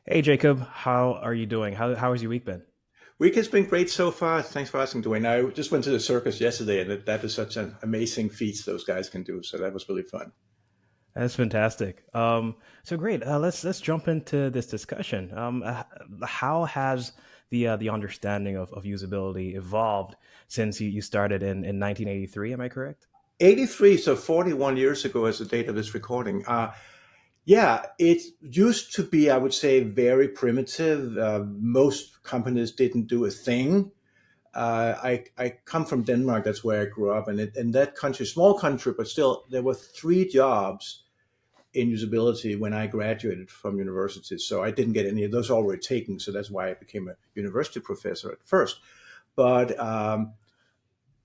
Hey Jacob, how are you doing? How has your week been? Week has been great so far. Thanks for asking, Dwayne. I just went to the circus yesterday, and that is such an amazing feat those guys can do. So that was really fun. That's fantastic. So great. Let's jump into this discussion. How has the understanding of usability evolved since you started in 1983? Am I correct? 83, so 41 years ago as the date of this recording. Yeah, it used to be, I would say, very primitive. Most companies didn't do a thing. I come from Denmark. That's where I grew up. And in that country, small country, but still, there were three jobs in usability when I graduated from university. So I didn't get any of those already taken. So that's why I became a university professor at first. But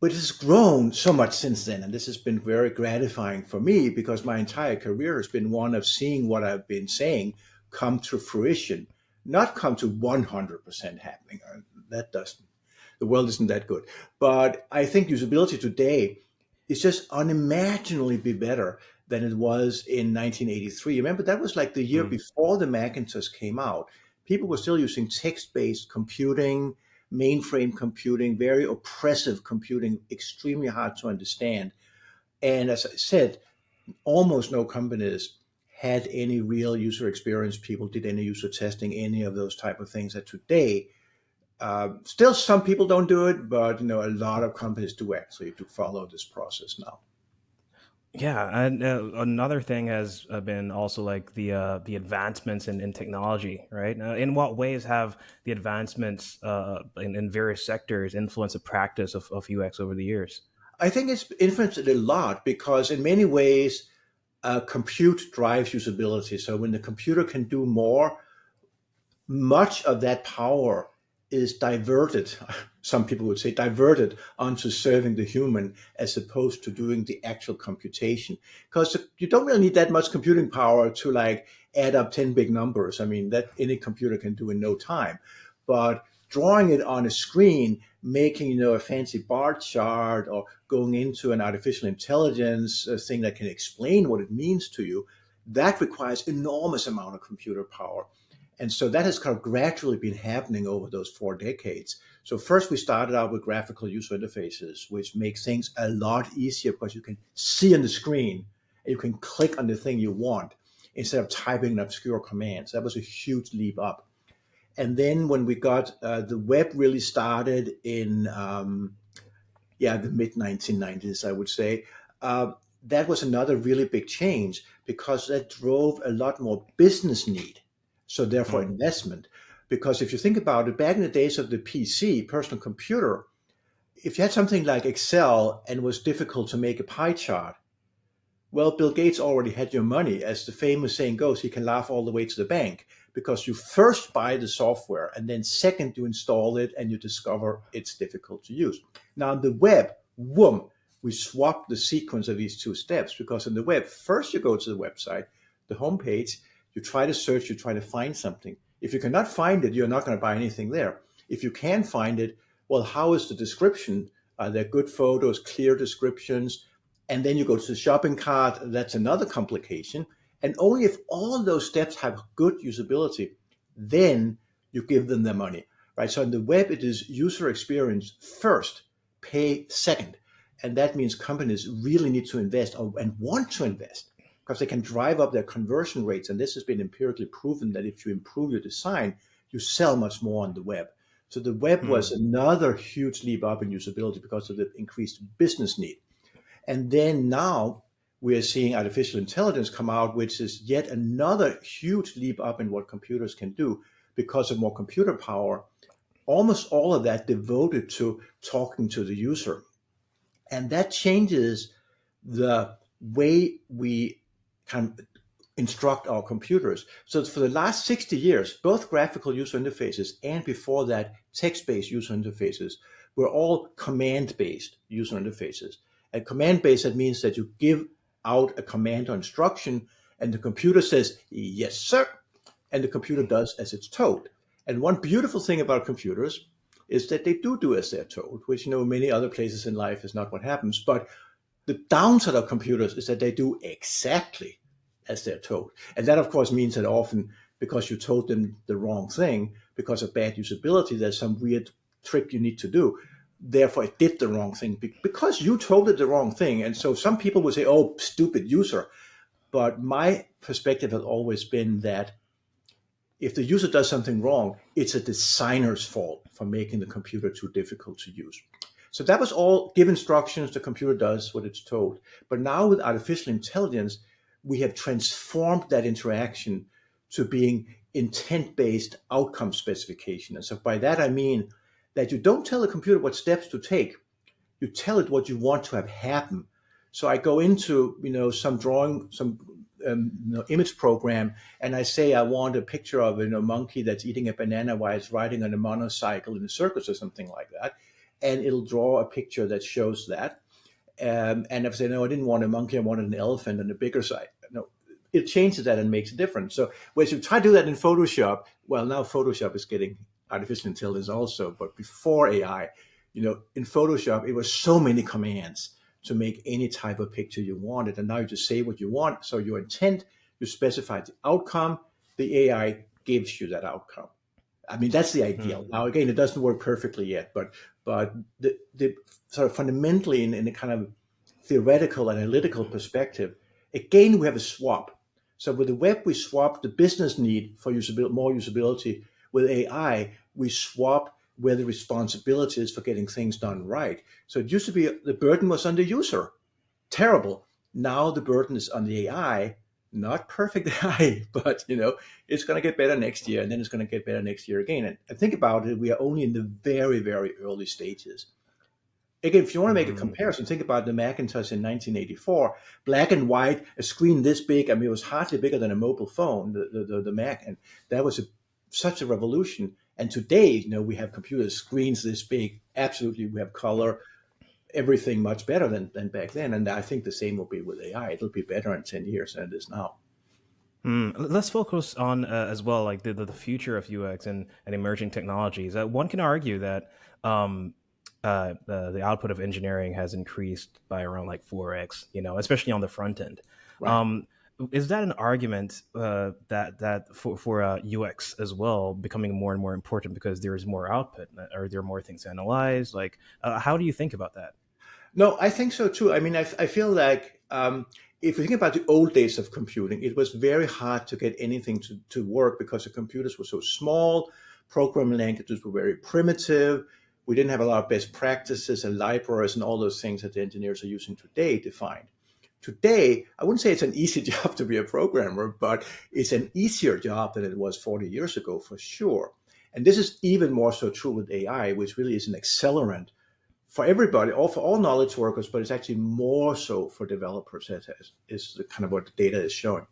but it's grown so much since then, and this has been very gratifying for me because my entire career has been one of seeing what I've been saying come to fruition, not come to 100% happening. That doesn't. The world isn't that good, but I think usability today is just unimaginably be better than it was in 1983. Remember, that was like the year Mm. before the Macintosh came out. People were still using text-based computing, mainframe computing, very oppressive computing, extremely hard to understand. And as I said, almost no companies had any real user experience. People did any user testing, any of those type of things. That today, still some people don't do it, but a lot of companies do actually to follow this process now. Yeah, and another thing has been also like the advancements in technology, right? In what ways have the advancements in various sectors influenced the practice of UX over the years? I think it's influenced it a lot because in many ways, compute drives usability. So when the computer can do more, much of that power is diverted, some people would say diverted onto serving the human as opposed to doing the actual computation. Because you don't really need that much computing power to like add up 10 big numbers. I mean, that any computer can do in no time. But drawing it on a screen, making, a fancy bar chart or going into an artificial intelligence thing that can explain what it means to you, that requires enormous amount of computer power. And so that has kind of gradually been happening over those 4 decades. So first we started out with graphical user interfaces, which make things a lot easier because you can see on the screen and you can click on the thing you want instead of typing in obscure commands. That was a huge leap up. And then when we got the web really started in the mid 1990s, I would say. That was another really big change because that drove a lot more business need. So therefore Mm. investment. Because if you think about it, back in the days of the PC, personal computer, if you had something like Excel and it was difficult to make a pie chart, well, Bill Gates already had your money. As the famous saying goes, he can laugh all the way to the bank because you first buy the software and then second you install it and you discover it's difficult to use. Now, on the web, whoom, we swap the sequence of these two steps because on the web, first you go to the website, the homepage, you try to search, you try to find something. If you cannot find it, you're not going to buy anything there. If you can find it, well, how is the description? Are there good photos, clear descriptions? And then you go to the shopping cart. That's another complication. And only if all those steps have good usability, then you give them their money, right? So in the web, it is user experience first, pay second. And that means companies really need to invest and want to invest because they can drive up their conversion rates. And this has been empirically proven that if you improve your design, you sell much more on the web. So the web was Mm. another huge leap up in usability because of the increased business need. And then now we are seeing artificial intelligence come out, which is yet another huge leap up in what computers can do because of more computer power. Almost all of that devoted to talking to the user. And that changes the way we can instruct our computers. So for the last 60 years, both graphical user interfaces and before that, text-based user interfaces were all command-based user interfaces. And command-based, that means that you give out a command or instruction and the computer says, yes, sir. And the computer does as it's told. And one beautiful thing about computers is that they do as they're told, which, many other places in life is not what happens. But the downside of computers is that they do exactly as they're told. And that, of course, means that often because you told them the wrong thing because of bad usability. There's some weird trick you need to do. Therefore, it did the wrong thing because you told it the wrong thing. And so some people would say, oh, stupid user. But my perspective has always been that if the user does something wrong, it's a designer's fault for making the computer too difficult to use. So that was all give instructions, the computer does what it's told. But now with artificial intelligence, we have transformed that interaction to being intent-based outcome specification. And so by that I mean that you don't tell the computer what steps to take, you tell it what you want to have happen. So I go into some drawing, some image program, and I say I want a picture of a monkey that's eating a banana while it's riding on a motorcycle in a circus or something like that, and it'll draw a picture that shows that. And if I say no, I didn't want a monkey, I wanted an elephant on a bigger side. No, it changes that and makes a difference. So whereas you try to do that in Photoshop, well, now Photoshop is getting artificial intelligence also, but before AI, in Photoshop, it was so many commands to make any type of picture you wanted. And now you just say what you want. So your intent, you specify the outcome, the AI gives you that outcome. I mean, that's the ideal. Hmm. Now, again, it doesn't work perfectly yet, but the sort of fundamentally in a kind of theoretical, analytical perspective, again, we have a swap. So with the web, we swap the business need for usability, more usability. With AI, we swap where the responsibility is for getting things done right. So it used to be the burden was on the user. Terrible. Now the burden is on the AI, not perfect AI, but it's going to get better next year, and then it's going to get better next year again. And think about it, we are only in the very, very early stages. Again, if you want to make a Hmm. comparison, think about the Macintosh in 1984, black and white, a screen this big. I mean, it was hardly bigger than a mobile phone, the Mac, and that was such a revolution. And today, we have computers, screens this big. Absolutely, we have color, everything much better than back then. And I think the same will be with AI. It'll be better in 10 years than it is now. Let's focus on as well, like the future of UX and emerging technologies. One can argue that the output of engineering has increased by around like 4x, especially on the front end. Right. Um, is that an argument that for UX as well becoming more and more important because there is more output? Are there more things to analyze? Like, how do you think about that? No, I think so too. I mean, I feel like if you think about the old days of computing, it was very hard to get anything to work because the computers were so small, programming languages were very primitive. We didn't have a lot of best practices and libraries and all those things that the engineers are using today defined. Today, I wouldn't say it's an easy job to be a programmer, but it's an easier job than it was 40 years ago for sure. And this is even more so true with AI, which really is an accelerant for everybody, all for all knowledge workers, but it's actually more so for developers, is the kind of what the data is showing.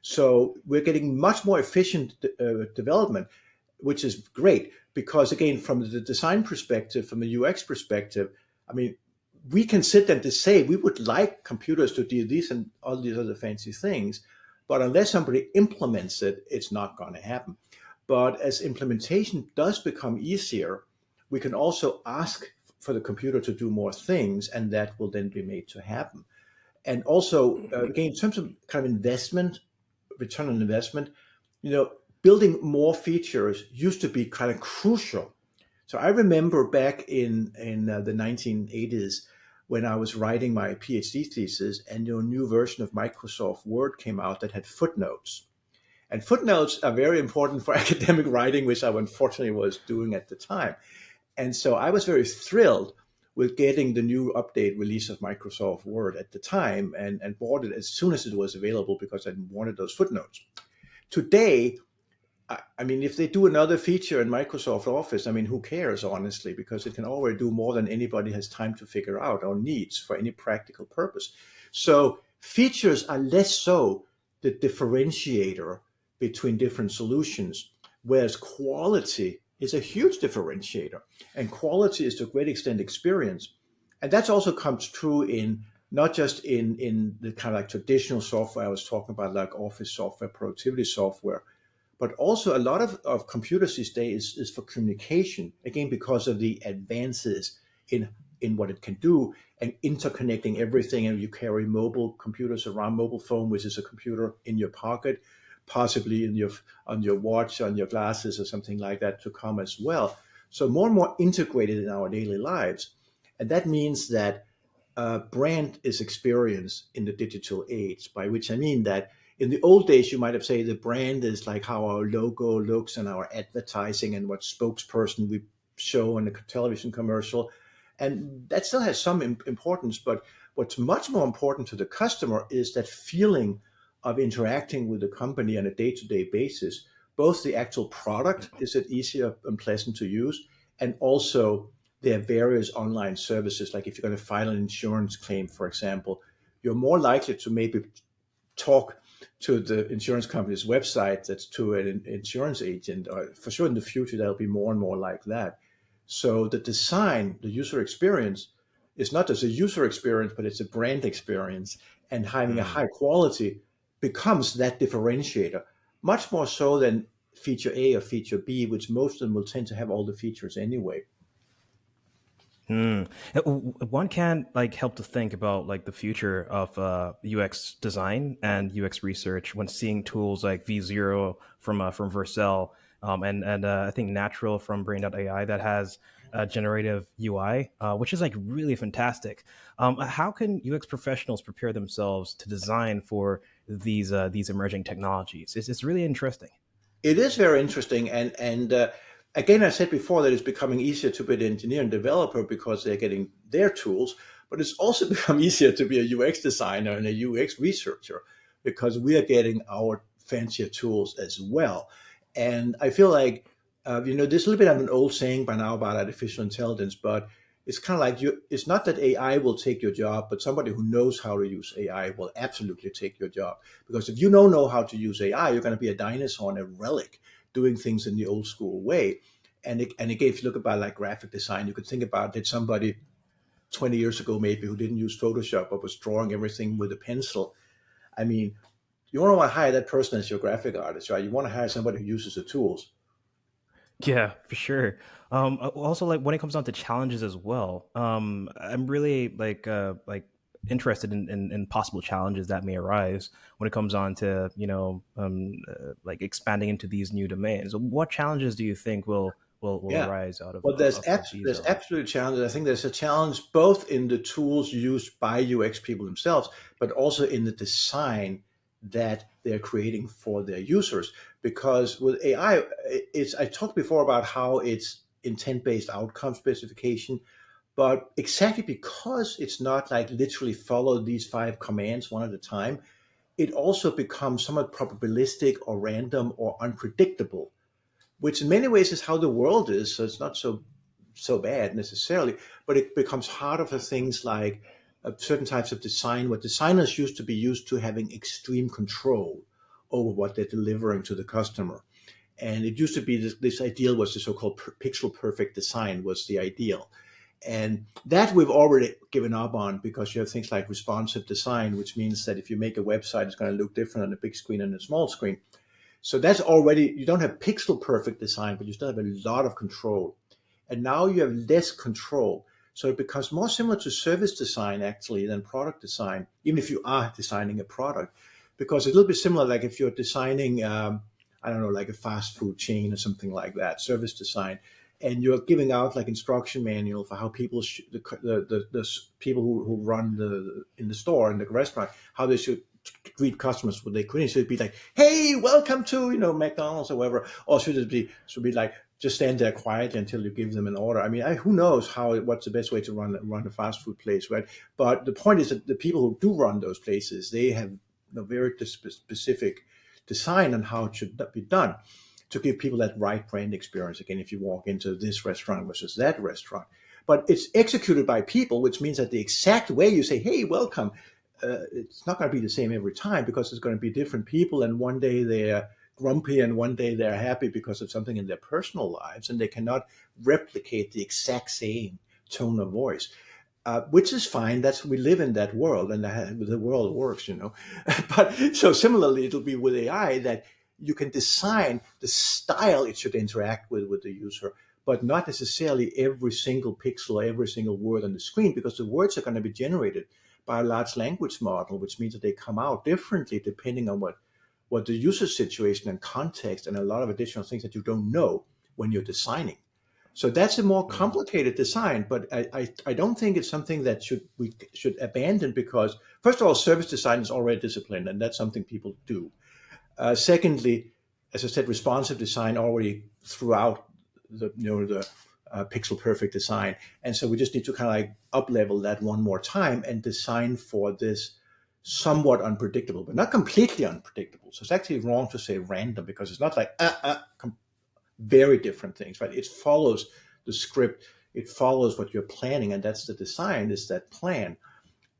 So we're getting much more efficient development, which is great because again, from the design perspective, from the UX perspective, I mean, we can sit and to say we would like computers to do these and all these other fancy things, but unless somebody implements it, it's not going to happen. But as implementation does become easier, we can also ask for the computer to do more things, and that will then be made to happen. And also, again, in terms of kind of investment, return on investment, you know, building more features used to be kind of crucial. So I remember back in the 1980s when I was writing my PhD thesis, and a new version of Microsoft Word came out that had footnotes. And footnotes are very important for academic writing, which I unfortunately was doing at the time. And so I was very thrilled with getting the new update release of Microsoft Word at the time and bought it as soon as it was available because I wanted those footnotes. Today, I mean, if they do another feature in Microsoft Office, I mean, who cares, honestly, because it can already do more than anybody has time to figure out or needs for any practical purpose. So features are less so the differentiator between different solutions, whereas quality is a huge differentiator. And quality is to a great extent experience. And that also comes true in not just in the kind of like traditional software I was talking about, like office software, productivity software, but also a lot of computers these days is for communication, again, because of the advances in what it can do and interconnecting everything. And you carry mobile computers around, mobile phone, which is a computer in your pocket, possibly in your on your watch, on your glasses, or something like that to come as well. So more and more integrated in our daily lives, and that means that brand is experience in the digital age. By which I mean that in the old days, you might have said the brand is like how our logo looks and our advertising and what spokesperson we show in a television commercial, and that still has some importance. But what's much more important to the customer is that feeling of interacting with the company on a day-to-day basis. Both the actual product, is it easier and pleasant to use, and also there are various online services. Like if you're going to file an insurance claim, for example, you're more likely to maybe talk to the insurance company's website that's to an insurance agent. Or for sure in the future, there'll be more and more like that. So the design, the user experience, is not just a user experience, but it's a brand experience. And having a Hmm. high quality becomes that differentiator, much more so than feature A or feature B, which most of them will tend to have all the features anyway. Hmm. One can like help to think about like the future of UX design and UX research when seeing tools like V0 from Vercel, and I think Natural from Brain.ai that has generative UI, which is like really fantastic. How can UX professionals prepare themselves to design for these emerging technologies? It's really interesting. It is very interesting, and again, I said before that it's becoming easier to be an engineer and developer because they're getting their tools, but it's also become easier to be a UX designer and a UX researcher because we are getting our fancier tools as well. And I feel like there's a little bit of an old saying by now about artificial intelligence, but it's kind of like you. It's not that AI will take your job, but somebody who knows how to use AI will absolutely take your job. Because if you don't know how to use AI, you're going to be a dinosaur and a relic doing things in the old school way. And again, if you look about like graphic design, you could think about did somebody 20 years ago maybe who didn't use Photoshop but was drawing everything with a pencil. I mean, you don't want to hire that person as your graphic artist, right? You want to hire somebody who uses the tools. Yeah, for sure. Also, like when it comes down to challenges as well, I'm really like interested in possible challenges that may arise when it comes on to like expanding into these new domains. What challenges do you think will Yeah. arise out Well, of these? there's absolute challenges. I think there's a challenge both in the tools used by UX people themselves, but also in the design that they're creating for their users. Because with AI, it's I talked before about how it's intent-based outcome specification, but exactly because it's not like literally follow these five commands one at a time, it also becomes somewhat probabilistic or random or unpredictable, which in many ways is how the world is. So it's not so bad necessarily, but it becomes harder for things like certain types of design. What designers used to be used to having extreme control over what they're delivering to the customer. And it used to be this ideal was the so-called pixel perfect design was the ideal. And that we've already given up on because you have things like responsive design, which means that if you make a website, it's going to look different on a big screen and a small screen. So that's already, you don't have pixel perfect design, but you still have a lot of control. And now you have less control. So it becomes more similar to service design actually than product design, even if you are designing a product, because it's a little bit similar. Like if you're designing, I don't know, like a fast food chain or something like that, service design, and you're giving out like instruction manual for how people, the people who run the in the store in the restaurant, how they should greet customers when they quit. Should it be like, "Hey, welcome to McDonald's or whatever," or should be like just stand there quietly until you give them an order? I mean, who knows what's the best way to run a fast food place, right? But the point is that the people who do run those places, they have a very specific design on how it should be done to give people that right brand experience. Again, if you walk into this restaurant versus that restaurant, but it's executed by people, which means that the exact way you say, "Hey, welcome," it's not going to be the same every time because it's going to be different people. And one day they're grumpy and one day they're happy because of something in their personal lives, and they cannot replicate the exact same tone of voice. Which is fine. That's we live in that world, and the world works. But so similarly, it'll be with AI that you can design the style it should interact with the user, but not necessarily every single pixel, every single word on the screen, because the words are going to be generated by a large language model, which means that they come out differently depending on what what the user situation and context and a lot of additional things that you don't know when you're designing. So that's a more Yeah. complicated design, but I don't think it's something that we should abandon, because first of all, service design is already a discipline, and that's something people do. Secondly, as I said, responsive design already throughout the pixel perfect design, and so we just need to kind of like up level that one more time and design for this somewhat unpredictable, but not completely unpredictable. So it's actually wrong to say random, because it's not like very different things, right? It follows the script, it follows what you're planning, and that's the design, is that plan.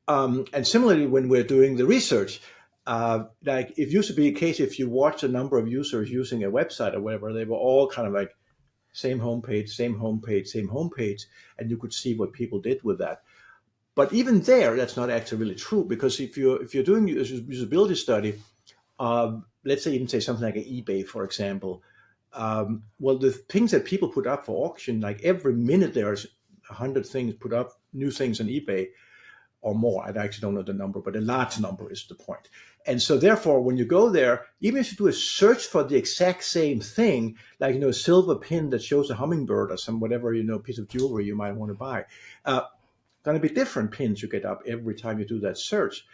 And similarly, when we're doing the research, like it used to be a case, if you watch a number of users using a website or whatever, they were all kind of like same homepage, same homepage, same homepage, and you could see what people did with that. But even there, that's not actually really true, because if you're doing a usability study, let's say even say something like an eBay, for example. Well, the things that people put up for auction, like every minute there's 100 things put up, new things on eBay, or more. I actually don't know the number, but a large number is the point. And so therefore, when you go there, even if you do a search for the exact same thing, like, a silver pin that shows a hummingbird or some whatever, piece of jewelry you might want to buy, going to be different pins you get up every time you do that search.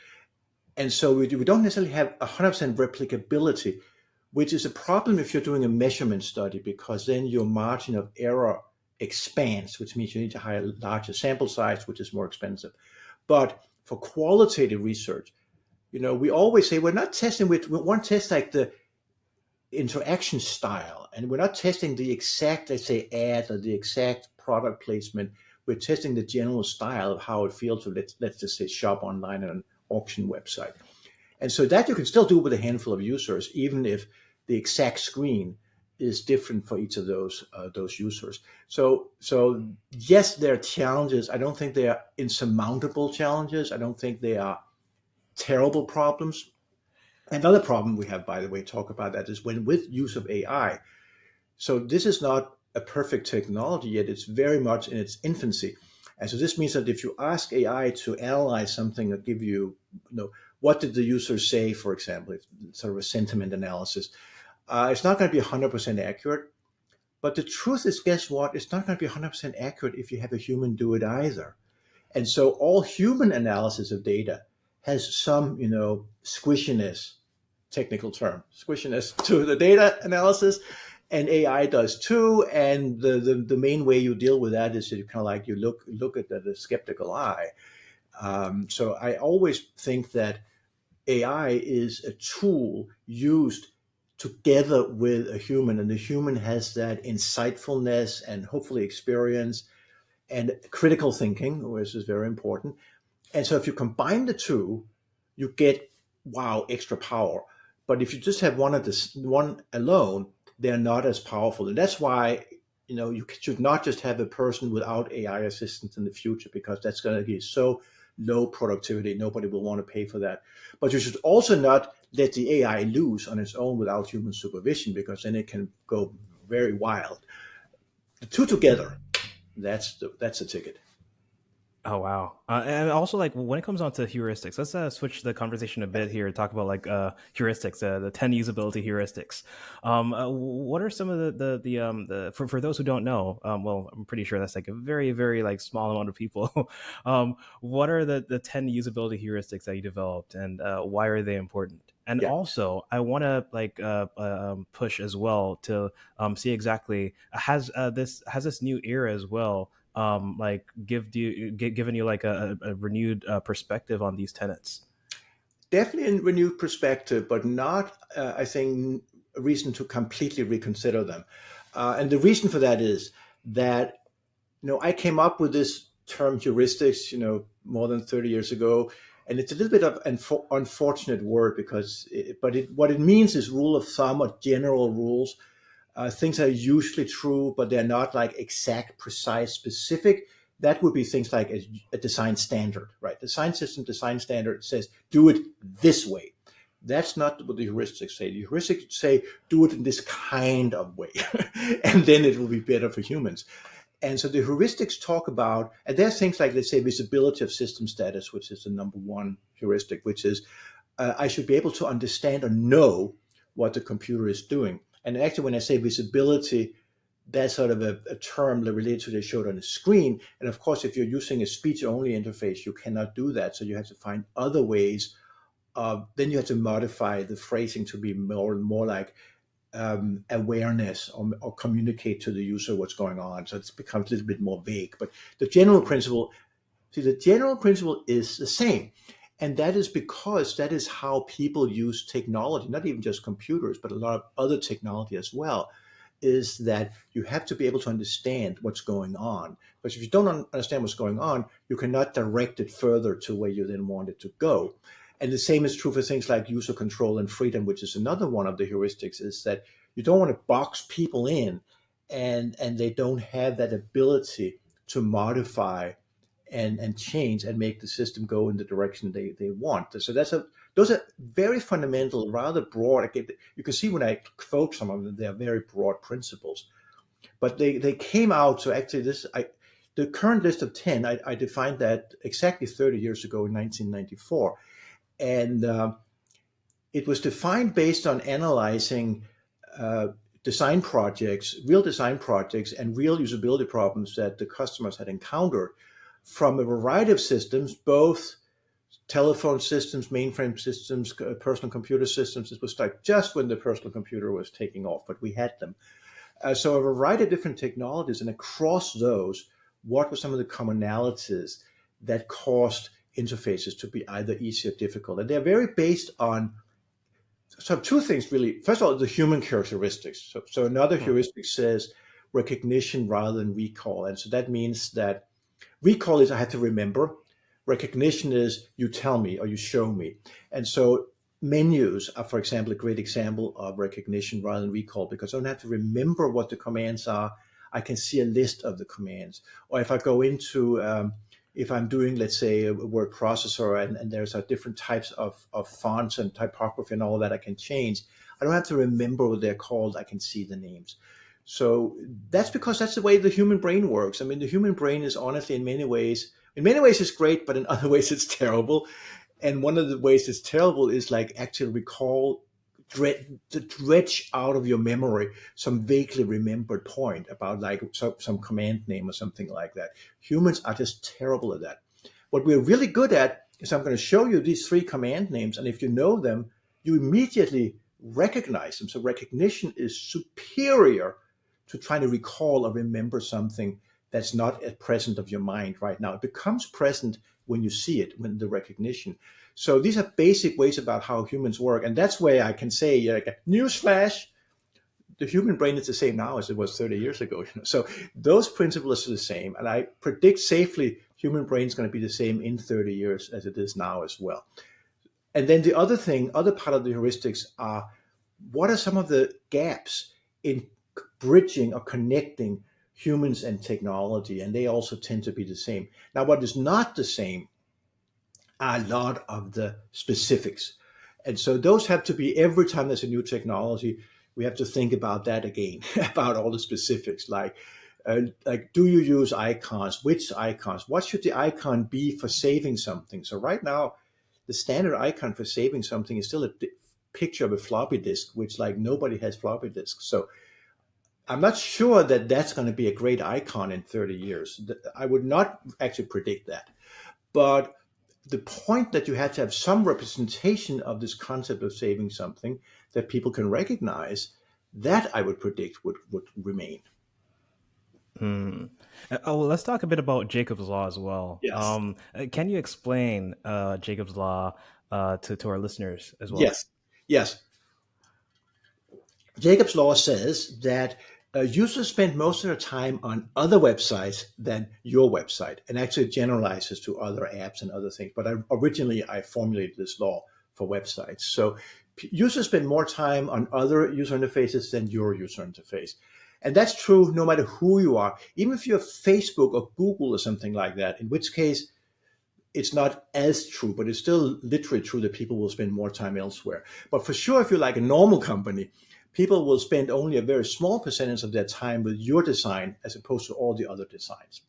And so we don't necessarily have 100% replicability, which is a problem if you're doing a measurement study, because then your margin of error expands, which means you need to hire a larger sample size, which is more expensive. But for qualitative research, we always say we're not testing, we want to test like the interaction style, and we're not testing the exact, let's say, ad or the exact product placement. We're testing the general style of how it feels to, let's just say, shop online on an auction website. And so that you can still do with a handful of users, even if the exact screen is different for each of those users. So yes, there are challenges. I don't think they are insurmountable challenges. I don't think they are terrible problems. Another problem we have, by the way, talk about that, is when with use of AI. So this is not a perfect technology yet. It's very much in its infancy. And so this means that if you ask AI to analyze something or give you, what did the user say, for example, if sort of a sentiment analysis, it's not going to be 100% accurate. But the truth is, guess what? It's not going to be 100% accurate if you have a human do it either. And so all human analysis of data has some, squishiness, technical term, squishiness to the data analysis, and AI does too. And the main way you deal with that is you kind of like, you look at the skeptical eye. So I always think that AI is a tool used together with a human, and the human has that insightfulness and hopefully experience and critical thinking, which is very important. And so if you combine the two, you get, wow, extra power. But if you just have one alone, they're not as powerful. And that's why, you should not just have a person without AI assistance in the future, because that's going to be so low productivity. Nobody will want to pay for that. But you should also not let the AI loose on its own without human supervision, because then it can go very wild. The two together, that's the ticket. Oh wow! And also, like when it comes on to heuristics, let's switch the conversation a bit here and talk about like heuristics, the 10 usability heuristics. What are some of the for those who don't know? Well, I'm pretty sure that's like a very very like small amount of people. What are the 10 usability heuristics that you developed, and why are they important? And Yeah. also, I want to like push as well to see exactly has this new era as well like given you like a renewed perspective on these tenets. Definitely a renewed perspective, but not, I think, a reason to completely reconsider them. And the reason for that is that, I came up with this term heuristics, more than 30 years ago. And it's a little bit of an unfortunate word, because, what it means is rule of thumb or general rules. Things are usually true, but they're not like exact, precise, specific. That would be things like a design standard, right? Design system, design standard says, do it this way. That's not what the heuristics say. The heuristics say, do it in this kind of way, and then it will be better for humans. And so the heuristics talk about, and there's things like, let's say, visibility of system status, which is the number one heuristic, which is I should be able to understand or know what the computer is doing. And actually, when I say visibility, that's sort of a term that relates to what they showed on the screen. And of course, if you're using a speech-only interface, you cannot do that. So you have to find other ways. Then you have to modify the phrasing to be more like awareness, or communicate to the user what's going on. So it becomes a little bit more vague. But the general principle, the general principle is the same. And that is because that is how people use technology, not even just computers, but a lot of other technology as well, is that you have to be able to understand what's going on. Because if you don't understand what's going on, you cannot direct it further to where you then want it to go. And the same is true for things like user control and freedom, which is another one of the heuristics, is that you don't want to box people in, and they don't have that ability to modify and change and make the system go in the direction they want. So those are very fundamental, rather broad. You can see when I quote some of them, they are very broad principles. But they came out, so actually the current list of 10, I defined that exactly 30 years ago in 1994. And it was defined based on analyzing design projects, real design projects, and real usability problems that the customers had encountered from a variety of systems, both telephone systems, mainframe systems, personal computer systems. It was like just when the personal computer was taking off, but we had them. So a variety of different technologies, and across those, what were some of the commonalities that caused interfaces to be either easy or difficult? And they're very based on two things, really. First of all, the human characteristics. So another heuristic says recognition rather than recall. And so that means that recall is I have to remember. Recognition is you tell me or you show me. And so menus are, for example, a great example of recognition rather than recall, because I don't have to remember what the commands are. I can see a list of the commands. Or if I go into, if I'm doing, let's say, a word processor, and there's different types of fonts and typography and all that I can change, I don't have to remember what they're called. I can see the names. So that's because that's the way the human brain works. I mean, the human brain is honestly in many ways it's great, but in other ways it's terrible. And one of the ways it's terrible is like actually recall, to dredge out of your memory some vaguely remembered point about like some command name or something like that. Humans are just terrible at that. What we're really good at is I'm going to show you these 3 command names, and if you know them, you immediately recognize them. So recognition is superior to trying to recall or remember something that's not at present of your mind right now. It becomes present when you see it, when the recognition. So these are basic ways about how humans work. And that's where I can say, like, newsflash, the human brain is the same now as it was 30 years ago. So those principles are the same. And I predict safely human brain is going to be the same in 30 years as it is now as well. And then the other part of the heuristics are, what are some of the gaps in bridging or connecting humans and technology? And they also tend to be the same. Now, what is not the same are a lot of the specifics. And so those have to be, every time there's a new technology, we have to think about that again, about all the specifics, like do you use icons? Which icons? What should the icon be for saving something? So right now, the standard icon for saving something is still a picture of a floppy disk, which like nobody has floppy disks. So I'm not sure that that's going to be a great icon in 30 years. I would not actually predict that. But the point that you have to have some representation of this concept of saving something that people can recognize, that I would predict would remain. Oh, well, let's talk a bit about Jacob's law as well. Yes. Can you explain Jacob's law to our listeners as well? Yes. Yes. Jacob's law says that users spend most of their time on other websites than your website, and actually generalizes to other apps and other things. But originally I formulated this law for websites. So users spend more time on other user interfaces than your user interface. And that's true no matter who you are, even if you're Facebook or Google or something like that, in which case it's not as true, but it's still literally true that people will spend more time elsewhere. But for sure, if you're like a normal company, people will spend only a very small percentage of their time with your design as opposed to all the other designs.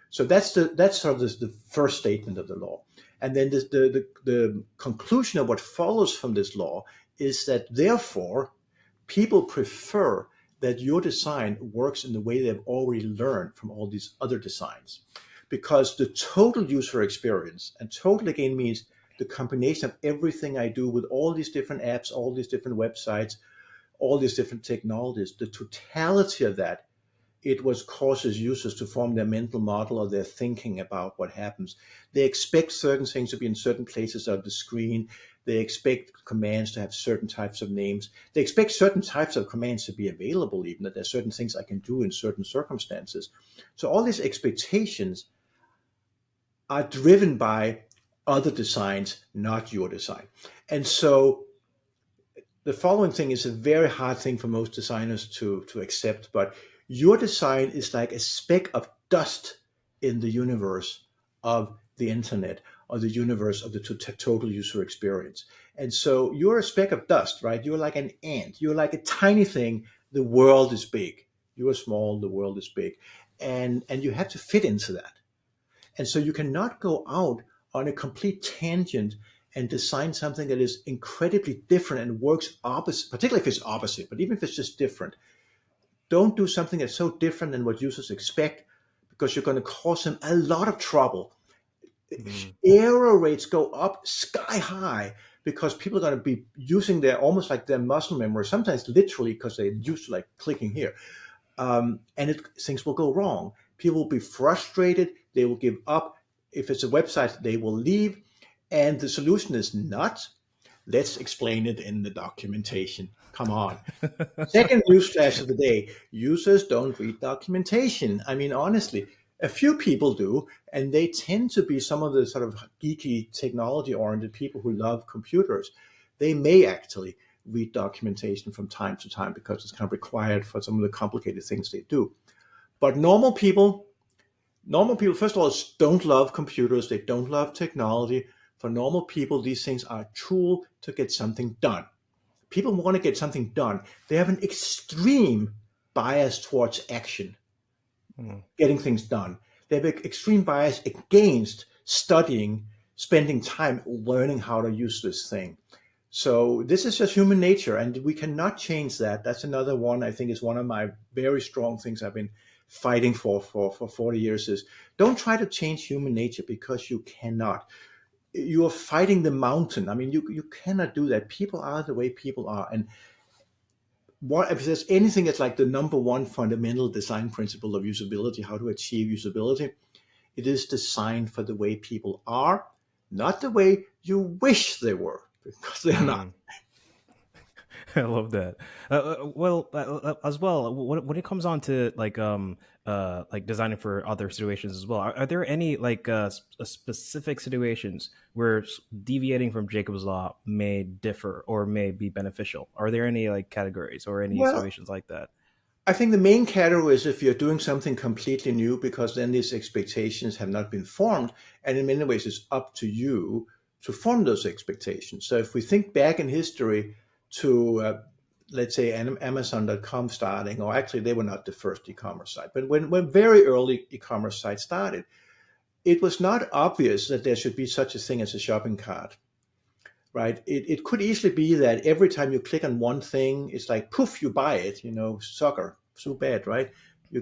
So that's sort of the first statement of the law. And then the conclusion of what follows from this law is that therefore people prefer that your design works in the way they've already learned from all these other designs. Because the total user experience, and total again means the combination of everything I do with all these different apps, all these different websites, all these different technologies, the totality of that, it was causes users to form their mental model or their thinking about what happens. They expect certain things to be in certain places of the screen. They expect commands to have certain types of names. They expect certain types of commands to be available, even that there's certain things I can do in certain circumstances. So all these expectations are driven by other designs, not your design. And so the following thing is a very hard thing for most designers to accept, but your design is like a speck of dust in the universe of the internet or the universe of the total user experience. And so you're a speck of dust, right? You're like an ant. You're like a tiny thing. The world is big. You are small. The world is big. And you have to fit into that. And so you cannot go out on a complete tangent and design something that is incredibly different and works opposite, particularly if it's opposite, but even if it's just different. Don't do something that's so different than what users expect, because you're going to cause them a lot of trouble. Mm. Error rates go up sky high because people are going to be using their almost like their muscle memory, sometimes literally because they're used to like clicking here. Things will go wrong. People will be frustrated. They will give up. If it's a website, they will leave. And the solution is not, let's explain it in the documentation. Come on. Second newsflash of the day, users don't read documentation. I mean, honestly, a few people do, and they tend to be some of the sort of geeky, technology-oriented people who love computers. They may actually read documentation from time to time because it's kind of required for some of the complicated things they do. But normal people, first of all, don't love computers. They don't love technology. For normal people, these things are a tool to get something done. People want to get something done. They have an extreme bias towards action, Mm. getting things done. They have an extreme bias against studying, spending time learning how to use this thing. So this is just human nature, and we cannot change that. That's another one I think is one of my very strong things I've been fighting for 40 years is don't try to change human nature, because you cannot. You are fighting the mountain. I mean, you cannot do that. People are the way people are. And what if there's anything that's like the number one fundamental design principle of usability, how to achieve usability, it is designed for the way people are, not the way you wish they were, because they're not. Mm. I love that. As well, when it comes on to like designing for other situations as well, are there any like specific situations where deviating from Jacob's law may differ or may be beneficial? Are there any like categories or any Well, situations like that? I think the main category is if you're doing something completely new, because then these expectations have not been formed. And in many ways, it's up to you to form those expectations. So if we think back in history to, let's say, Amazon.com starting, or actually, they were not the first e-commerce site, but when very early e-commerce sites started, it was not obvious that there should be such a thing as a shopping cart, right? It could easily be that every time you click on one thing, it's like, poof, you buy it, sucker, so bad, right? You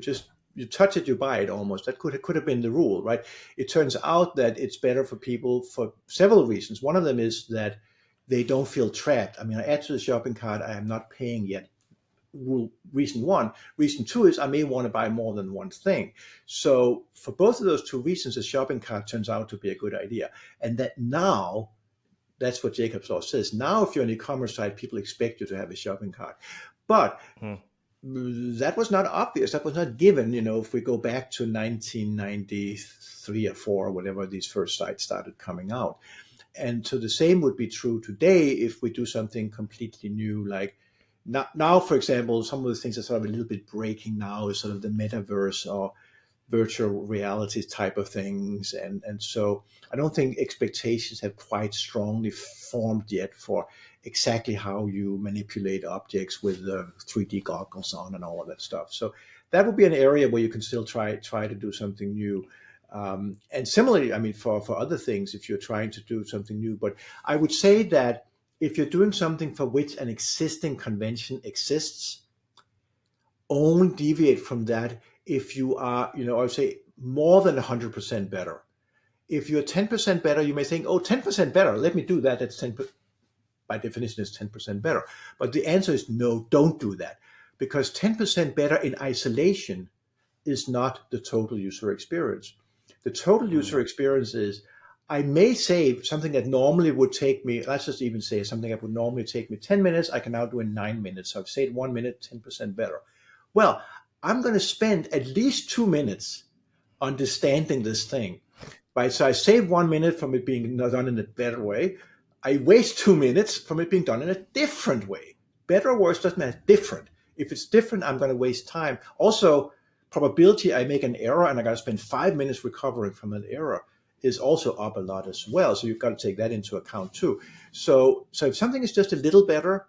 touch it, you buy it almost. That could have been the rule, right? It turns out that it's better for people for several reasons. One of them is that they don't feel trapped. I mean, I add to the shopping cart, I am not paying yet. Reason one. Reason two is I may want to buy more than one thing. So for both of those two reasons, the shopping cart turns out to be a good idea. And that now, that's what Jacob's law says. Now, if you're an e-commerce site, people expect you to have a shopping cart. But Hmm. that was not obvious. That was not given. If we go back to 1993 or 4, or whatever these first sites started coming out. And so the same would be true today if we do something completely new. Like now, for example, some of the things that are sort of a little bit breaking now is sort of the metaverse or virtual reality type of things. And so I don't think expectations have quite strongly formed yet for exactly how you manipulate objects with the 3D goggles on and all of that stuff. So that would be an area where you can still try to do something new. And similarly, I mean, for other things, if you're trying to do something new, but I would say that if you're doing something for which an existing convention exists, only deviate from that if you are, I would say more than 100% better. If you're 10% better, you may think, oh, 10% better, let me do that. That's 10, by definition, is 10% better. But the answer is no, don't do that. Because 10% better in isolation is not the total user experience. The total user Mm. experience is, I may save something that normally would take me, let's just even say something that would normally take me 10 minutes, I can now do in 9 minutes. So I've saved 1 minute, 10% better. Well, I'm going to spend at least 2 minutes understanding this thing. Right? So I save 1 minute from it being done in a better way. I waste 2 minutes from it being done in a different way. Better or worse doesn't matter. Different. If it's different, I'm going to waste time. Also, probability I make an error and I got to spend 5 minutes recovering from an error is also up a lot as well. So you've got to take that into account too. So if something is just a little better,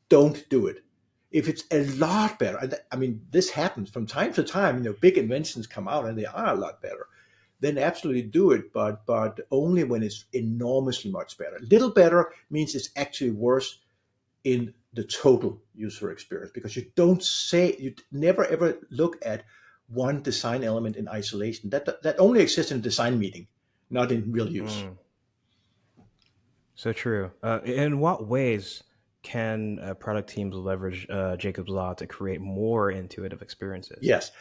don't do it. If it's a lot better, I mean, this happens from time to time. Big inventions come out and they are a lot better. Then absolutely do it, but only when it's enormously much better. Little better means it's actually worse in the total user experience, because you never ever look at one design element in isolation. That only exists in a design meeting, not in real use. Mm. So true. In what ways can product teams leverage Jacob's law to create more intuitive experiences? Yes.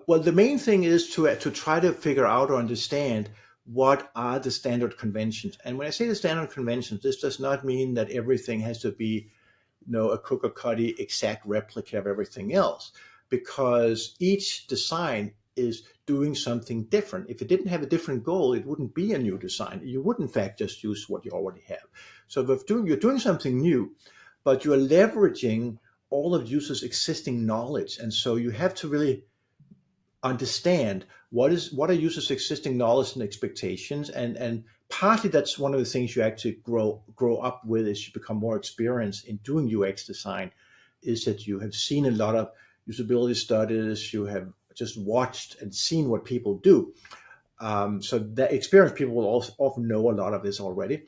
Well, the main thing is to try to figure out or understand what are the standard conventions. And when I say the standard conventions, this does not mean that everything has to be a cookie cutter exact replica of everything else, because each design is doing something different. If it didn't have a different goal, it wouldn't be a new design. You would in fact just use what you already have. So if you're doing something new, but you're leveraging all of users' existing knowledge, and so you have to really understand what are users' existing knowledge and expectations, and partly that's one of the things you actually grow up with as you become more experienced in doing UX design, is that you have seen a lot of usability studies, you have just watched and seen what people do. So that experienced people will also often know a lot of this already.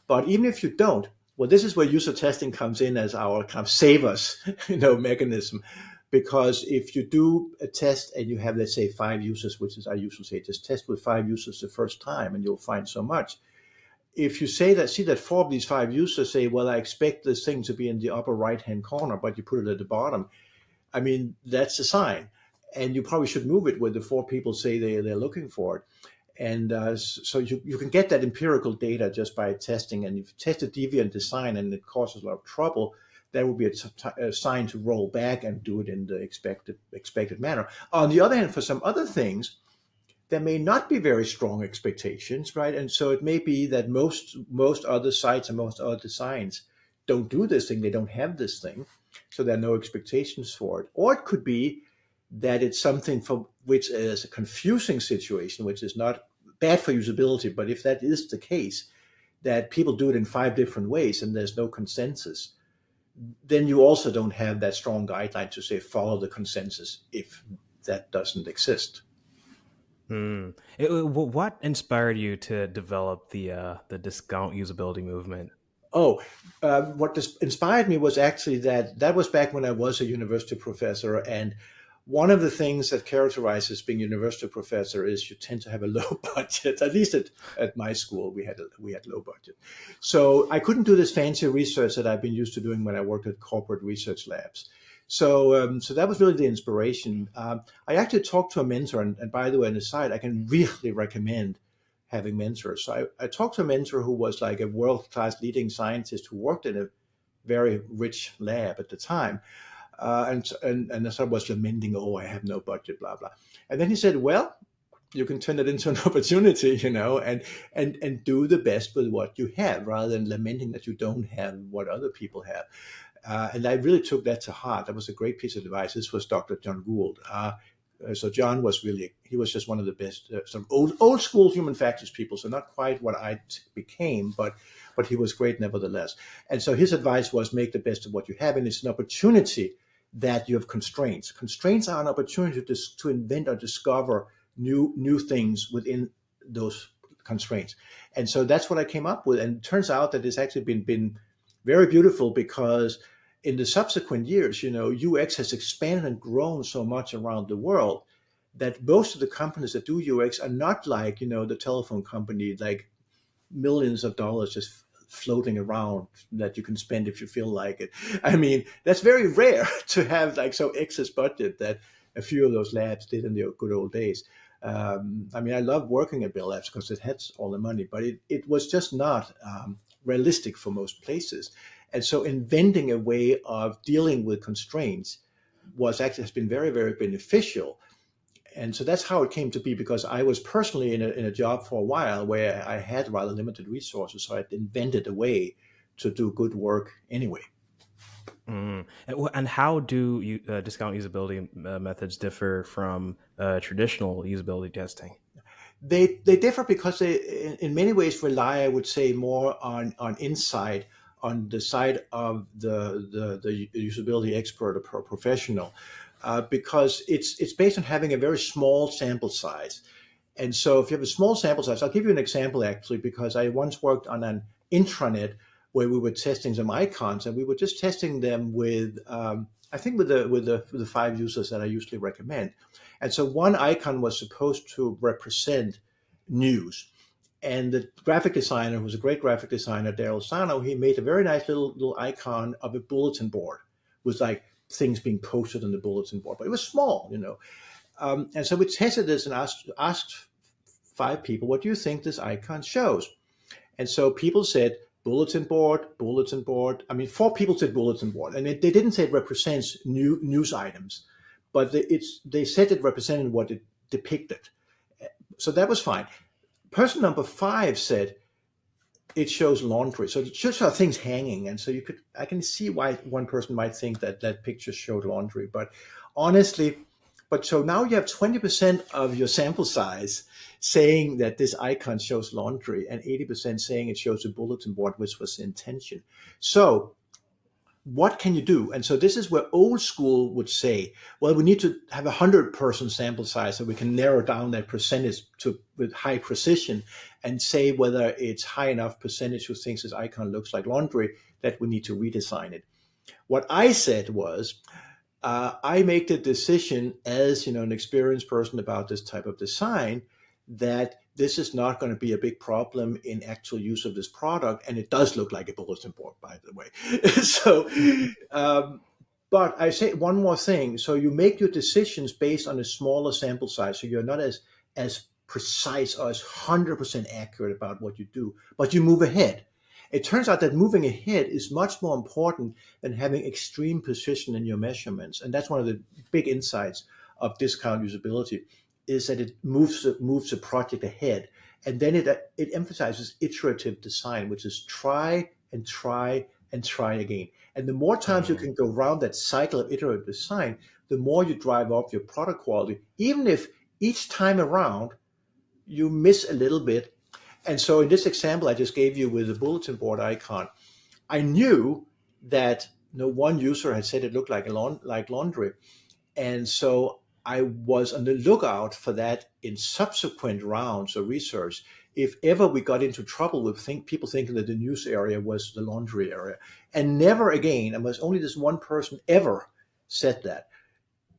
But even if you don't, well, this is where user testing comes in as our kind of save us, mechanism. Because if you do a test and you have, let's say, 5 users, which is I usually say, just test with 5 users the first time, and you'll find so much. If you see that 4 of these 5 users say, well, I expect this thing to be in the upper right-hand corner, but you put it at the bottom, I mean, that's a sign. And you probably should move it where the 4 people say they're looking for it. And so you can get that empirical data just by testing. And if you test a deviant design and it causes a lot of trouble, that would be a sign to roll back and do it in the expected manner. On the other hand, for some other things, there may not be very strong expectations, right? And so it may be that most other sites and most other designs don't do this thing. They don't have this thing, so there are no expectations for it. Or it could be that it's something for which is a confusing situation, which is not bad for usability. But if that is the case, that people do it in 5 different ways and there's no consensus, then you also don't have that strong guideline to say follow the consensus if that doesn't exist. Hmm. What inspired you to develop the discount usability movement? Oh, what inspired me was actually that was back when I was a university professor, and one of the things that characterizes being a university professor is you tend to have a low budget. At least at my school, we had low budget, so I couldn't do this fancy research that I've been used to doing when I worked at corporate research labs. So that was really the inspiration. I actually talked to a mentor, and by the way, on the side, I can really recommend having mentors. So I talked to a mentor who was like a world-class leading scientist who worked in a very rich lab at the time. And so I was lamenting, oh, I have no budget, blah, blah. And then he said, well, you can turn it into an opportunity, and do the best with what you have rather than lamenting that you don't have what other people have. And I really took that to heart. That was a great piece of advice. This was Dr. John Gould. So John he was just one of the best, some old school human factors people. So not quite what I became, but he was great nevertheless. And so his advice was make the best of what you have. And it's an opportunity that you have constraints. Constraints are an opportunity to invent or discover new things within those constraints. And so that's what I came up with. And it turns out that it's actually been very beautiful because in the subsequent years, UX has expanded and grown so much around the world that most of the companies that do UX are not like, the telephone company, like millions of dollars just floating around that you can spend if you feel like it. I mean, that's very rare to have like so excess budget that a few of those labs did in the good old days. I mean, I love working at Bell Labs because it had all the money, but it was just not realistic for most places. And so inventing a way of dealing with constraints was actually has been very, very beneficial. And so that's how it came to be, because I was personally in a job for a while where I had rather limited resources. So I invented a way to do good work anyway. Mm. And how do you, discount usability methods differ from traditional usability testing? They differ because they in many ways rely, I would say, more on insight on the side of the usability expert or professional, because it's based on having a very small sample size. And so if you have a small sample size, I'll give you an example actually, because I once worked on an intranet where we were testing some icons, and we were just testing them with, I think with the 5 users that I usually recommend. And so one icon was supposed to represent news. And the graphic designer, who was a great graphic designer, Daryl Sano, he made a very nice little icon of a bulletin board with like things being posted on the bulletin board, but it was small. And so we tested this and asked 5 people, what do you think this icon shows? And so people said bulletin board, bulletin board. I mean, 4 people said bulletin board, and they didn't say it represents news items, but they said it represented what it depicted. So that was fine. Person number 5 said it shows laundry. So it just saw things hanging. And so I can see why one person might think that that picture showed laundry. But honestly, so now you have 20% of your sample size saying that this icon shows laundry and 80% saying it shows a bulletin board, which was the intention. So what can you do? And so this is where old school would say, well, we need to have 100-person sample size so we can narrow down that percentage with high precision and say whether it's high enough percentage who thinks this icon looks like laundry that we need to redesign it. What I said was, I make the decision as an experienced person about this type of design that this is not going to be a big problem in actual use of this product, and it does look like a bulletin board, by the way. So, um, but I say one more thing. So you make your decisions based on a smaller sample size, so you're not as precise or as 100% accurate about what you do, but you move ahead. It turns out that moving ahead is much more important than having extreme precision in your measurements. And that's one of the big insights of discount usability, is that it moves the project ahead. And then it emphasizes iterative design, which is try and try and try again. And the more times you Mm. can go around that cycle of iterative design, the more you drive up your product quality, even if each time around you miss a little bit. And so in this example I just gave you with the bulletin board icon, I knew that no one user had said it looked like like laundry. And so I was on the lookout for that in subsequent rounds of research. If ever we got into trouble with people thinking that the news area was the laundry area, and never again, and was only this one person ever said that.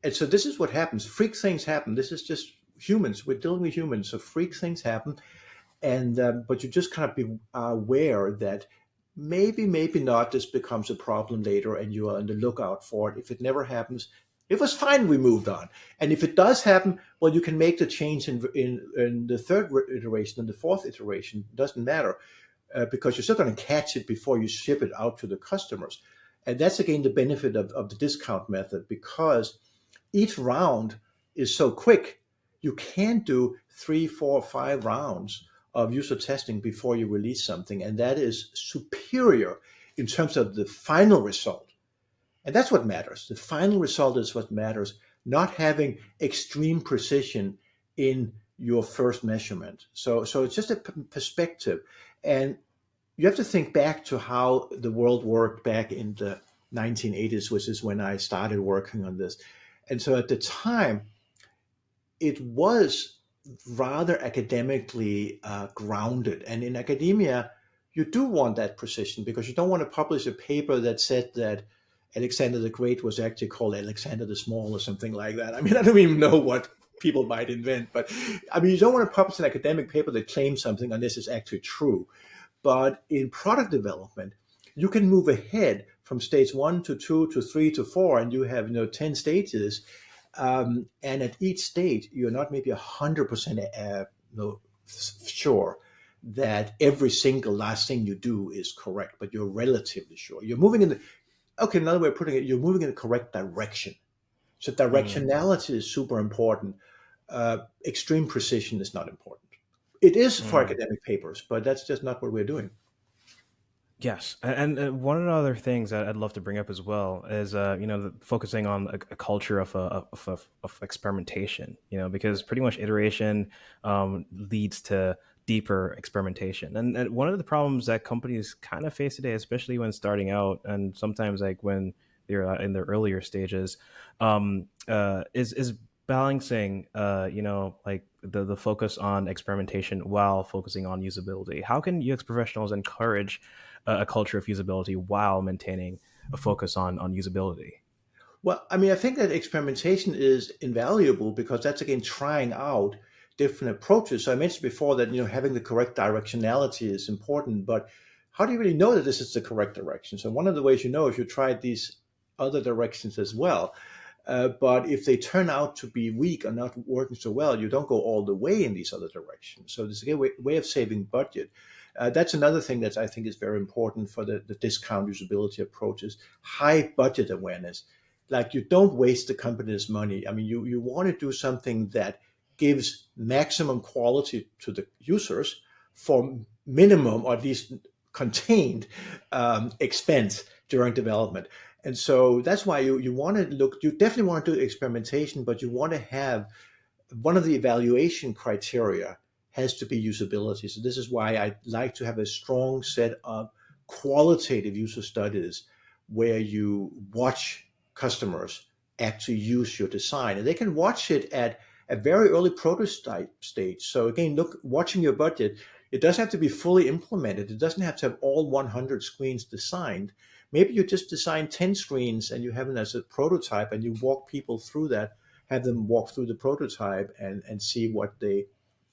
And so this is what happens. Freak things happen. This is just humans. We're dealing with humans. So freak things happen. And but you just kind of be aware that maybe not this becomes a problem later, and you are on the lookout for it. If it never happens, it was fine, we moved on. And if it does happen, well, you can make the change in the third iteration and the fourth iteration. It doesn't matter, because you're still going to catch it before you ship it out to the customers. And that's again the benefit of the discount method, because each round is so quick. You can't do 3, 4, 5 rounds of user testing before you release something. And that is superior in terms of the final result. And that's what matters. The final result is what matters, not having extreme precision in your first measurement. So it's just a perspective. And you have to think back to how the world worked back in the 1980s, which is when I started working on this. And so at the time, it was rather academically grounded. And in academia, you do want that precision because you don't want to publish a paper that said that Alexander the Great was actually called Alexander the Small or something like that. I mean, I don't even know what people might invent, but I mean, you don't want to publish an academic paper that claims something unless it's actually true. But in product development, you can move ahead from stage 1 to 2 to 3 to 4, and you have 10 stages. And at each stage, you're not maybe 100% sure that every single last thing you do is correct, but you're relatively sure. You're moving in the okay. Another way of putting it, you're moving in the correct direction. So Mm, directionality is super important. Extreme precision is not important. It is for mm. academic papers, but that's just not what we're doing. Yes, and one of the other things that I'd love to bring up as well is, focusing on a culture of experimentation. Because pretty much iteration leads to deeper experimentation, and one of the problems that companies kind of face today, especially when starting out, and sometimes like when they're in their earlier stages, is balancing, like the focus on experimentation while focusing on usability. How can UX professionals encourage a culture of usability while maintaining a focus on usability? Well, I mean, I think that experimentation is invaluable because that's again trying out different approaches. So I mentioned before that having the correct directionality is important, but how do you really know that this is the correct direction? So one of the ways you know if you tried these other directions as well. But if they turn out to be weak or not working so well, you don't go all the way in these other directions. So there's a way of saving budget. That's another thing that I think is very important for the discount usability approaches. High budget awareness. Like you don't waste the company's money. I mean, you want to do something that gives maximum quality to the users for minimum or at least contained expense during development. And so that's why you want to look, you definitely want to do experimentation, but you want to have one of the evaluation criteria has to be usability. So this is why I like to have a strong set of qualitative user studies where you watch customers actually use your design, and they can watch it at a very early prototype stage. So again, look, watching your budget, it doesn't have to be fully implemented. It doesn't have to have all 100 screens designed. Maybe you just design 10 screens and you have it as a prototype and you walk people through that, have them walk through the prototype and see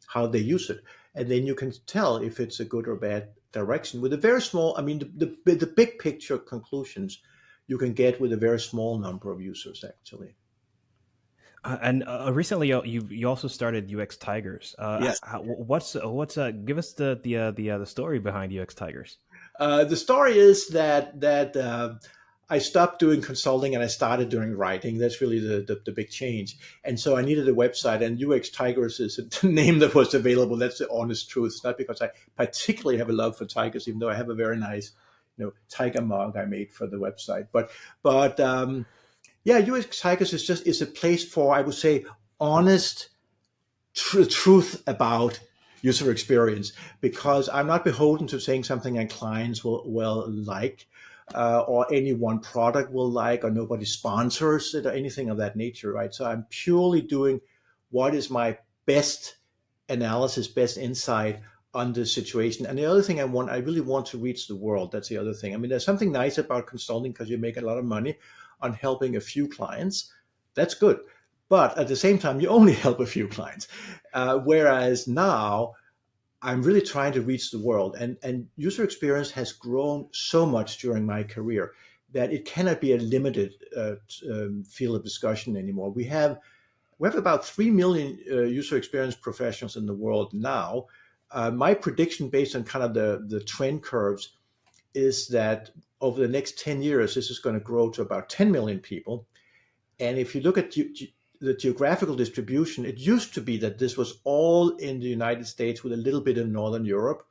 how they use it. And then you can tell if it's a good or bad direction with a very small, I mean, the big picture conclusions you can get with a very small number of users, actually. And recently, you also started UX Tigers. Yes. What's give us the story behind UX Tigers? The story is that I stopped doing consulting and I started doing writing. That's really the big change. And so I needed a website, and UX Tigers is the name that was available. That's the honest truth. It's not because I particularly have a love for tigers, even though I have a very nice, tiger mug I made for the website. But yeah, UX Tigers is a place for, I would say, honest truth about user experience, because I'm not beholden to saying something and clients will like, or any one product will like, or nobody sponsors it or anything of that nature, right? So I'm purely doing what is my best analysis, best insight on the situation. And the other thing I really want to reach the world. That's the other thing. I mean, there's something nice about consulting because you make a lot of money on helping a few clients. That's good. But at the same time, you only help a few clients. Whereas now, I'm really trying to reach the world, and user experience has grown so much during my career that it cannot be a limited field of discussion anymore. We have about 3 million user experience professionals in the world now. My prediction, based on kind of the trend curves, is that over the next 10 years, this is going to grow to about 10 million people. And if you look at the geographical distribution, it used to be that this was all in the United States with a little bit in Northern Europe.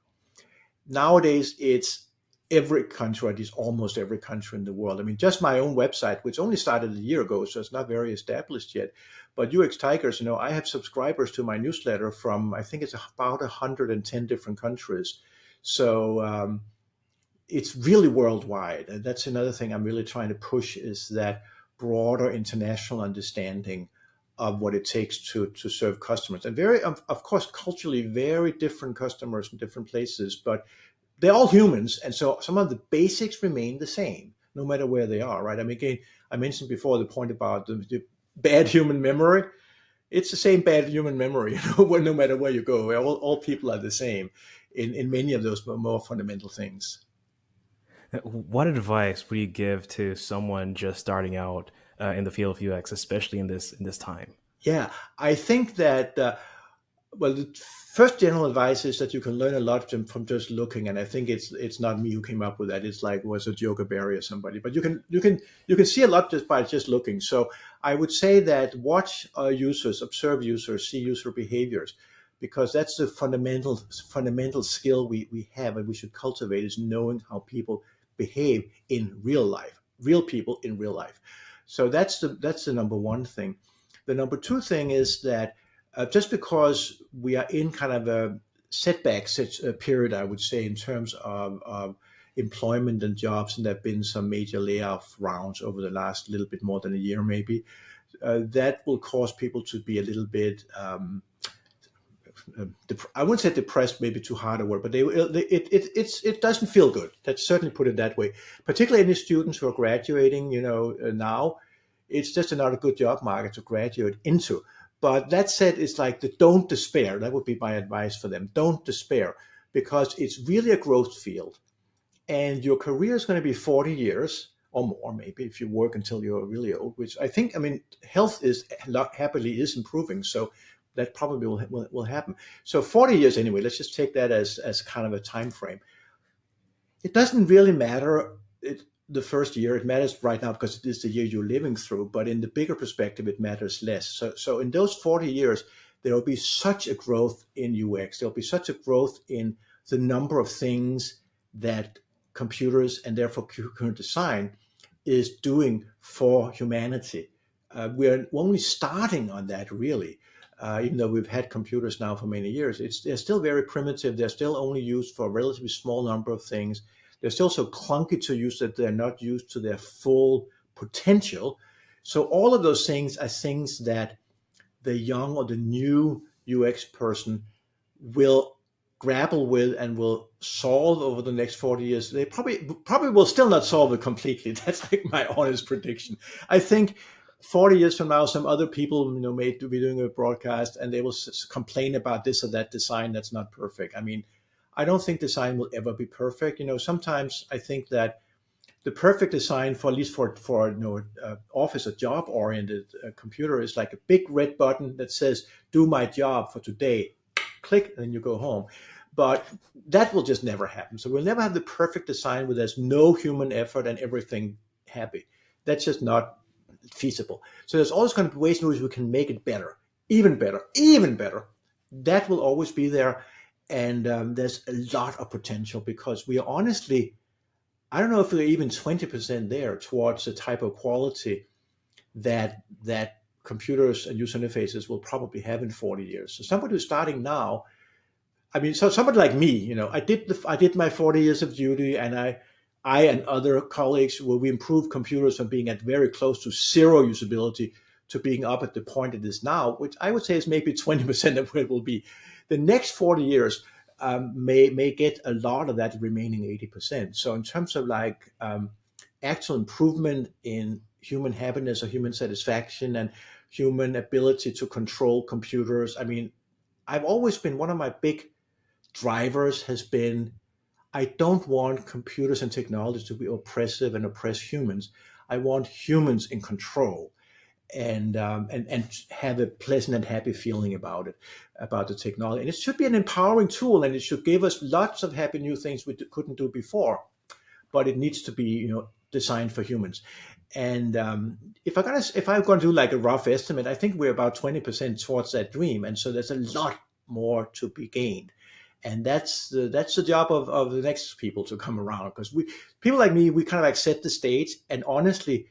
Nowadays, it's every country, or at least almost every country in the world. I mean, just my own website, which only started a year ago, so it's not very established yet. But UX Tigers, I have subscribers to my newsletter from, I think it's about 110 different countries. So it's really worldwide. And that's another thing I'm really trying to push, is that broader international understanding of what it takes to serve customers. And very, of course, culturally very different customers in different places, but they're all humans, and so some of the basics remain the same no matter where they are, right? I mean, again, I mentioned before the point about the bad human memory. It's the same bad human memory, no matter where you go. All people are the same in many of those more fundamental things. What advice would you give to someone just starting out in the field of UX, especially in this time? Yeah, I think that well, the first general advice is that you can learn a lot from just looking, and I think it's not me who came up with that. It's like was it Joe Berry or somebody, but you can see a lot just by just looking. So I would say that watch users, observe users, see user behaviors, because that's the fundamental skill we have and we should cultivate is knowing how people behave in real life, real people in real life. So that's the number one thing. The number two thing is that just because we are in kind of a setback period, I would say, in terms of employment and jobs, and there have been some major layoff rounds over the last little bit more than a year, maybe, that will cause people to be a little bit, I wouldn't say depressed, maybe too hard a word, but it doesn't feel good. Let's certainly put it that way. Particularly any students who are graduating, now, it's just not a good job market to graduate into. But that said, it's like don't despair. That would be my advice for them. Don't despair because it's really a growth field. And your career is going to be 40 years or more, maybe, if you work until you're really old, which I think, I mean, health is happily is improving. So that probably will happen. So 40 years anyway, let's just take that as kind of a time frame. It doesn't really matter the first year. It matters right now because it is the year you're living through. But in the bigger perspective, it matters less. So in those 40 years, there will be such a growth in UX. There will be such a growth in the number of things that computers and therefore computer design is doing for humanity. We're only starting on that, really. Even though we've had computers now for many years, they're still very primitive. They're still only used for a relatively small number of things. They're still so clunky to use that they're not used to their full potential. So all of those things are things that the young or the new UX person will grapple with and will solve over the next 40 years. They probably will still not solve it completely. That's like my honest prediction. I think 40 years from now, some other people, may be doing a broadcast and they will complain about this or that design that's not perfect. I mean, I don't think design will ever be perfect. Sometimes I think that the perfect design for at least for office or job oriented computer is like a big red button that says do my job for today, click, and then you go home. But that will just never happen. So we'll never have the perfect design where there's no human effort and everything happy. That's just not feasible. So there's always going to be ways in which we can make it better, even better, even better. That will always be there. And there's a lot of potential because we are honestly, I don't know if we're even 20% there towards the type of quality that computers and user interfaces will probably have in 40 years. So somebody who's starting now, I mean, so somebody like me, I did my 40 years of duty, and I and other colleagues, where we improved computers from being at very close to zero usability to being up at the point it is now, which I would say is maybe 20% of where it will be. The next 40 years may get a lot of that remaining 80%. So in terms of like actual improvement in human happiness or human satisfaction and human ability to control computers, I mean, I've always been one of my big drivers has been I don't want computers and technology to be oppressive and oppress humans. I want humans in control and have a pleasant and happy feeling about it, about the technology. And it should be an empowering tool, and it should give us lots of happy new things we couldn't do before. But it needs to be, designed for humans. And if I'm going to do like a rough estimate, I think we're about 20% towards that dream, and so there's a lot more to be gained. And that's the job of the next people to come around, because people like me, we kind of like set the stage, and honestly,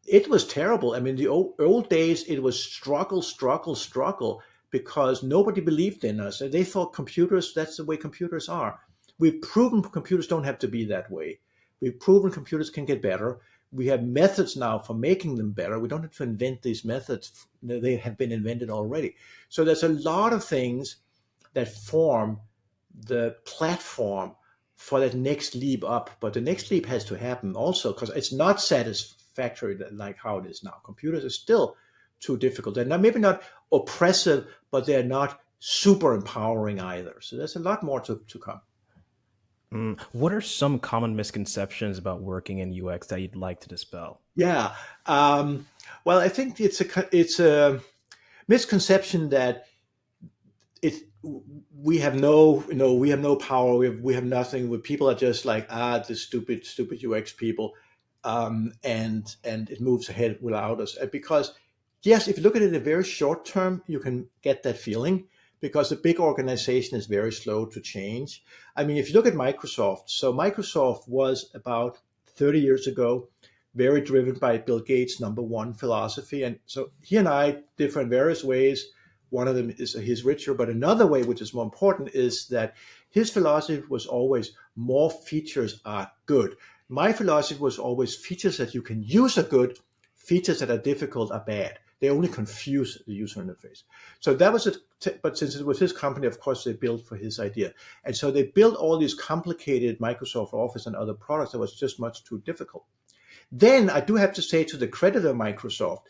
it was terrible. I mean, the old days, it was struggle, struggle, struggle, because nobody believed in us. They thought computers, that's the way computers are. We've proven computers don't have to be that way. We've proven computers can get better. We have methods now for making them better. We don't have to invent these methods. They have been invented already. So there's a lot of things that form the platform for that next leap up. But the next leap has to happen also because it's not satisfactory like how it is now. Computers are still too difficult. They're not, maybe not oppressive, but they're not super empowering either. So there's a lot more to come. What are some common misconceptions about working in UX that you'd like to dispel? Yeah. Um, well, I think it's a misconception that it we have no we have no power, we have nothing, where people are just like, the stupid UX people, and it moves ahead without us. Because yes, if you look at it in a very short term, you can get that feeling because a big organization is very slow to change. I mean, if you look at Microsoft, so Microsoft was about 30 years ago very driven by Bill Gates' number one philosophy. And so he and I differ in various ways. One of them is his richer, but another way, which is more important, is that his philosophy was always more features are good. My philosophy was always features that you can use are good, features that are difficult are bad. They only confuse the user interface. So that was it. But since it was his company, of course, they built for his idea. And so they built all these complicated Microsoft Office and other products that was just much too difficult. Then I do have to say, to the credit of Microsoft,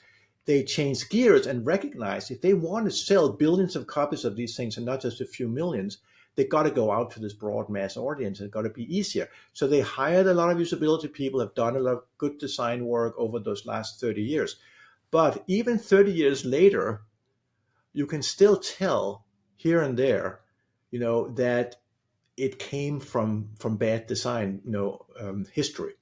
they changed gears and recognized if they want to sell billions of copies of these things and not just a few millions, they got to go out to this broad mass audience. It's got to be easier. So they hired a lot of usability people, have done a lot of good design work over those last 30 years. But even 30 years later, you can still tell here and there, that it came from bad design, history.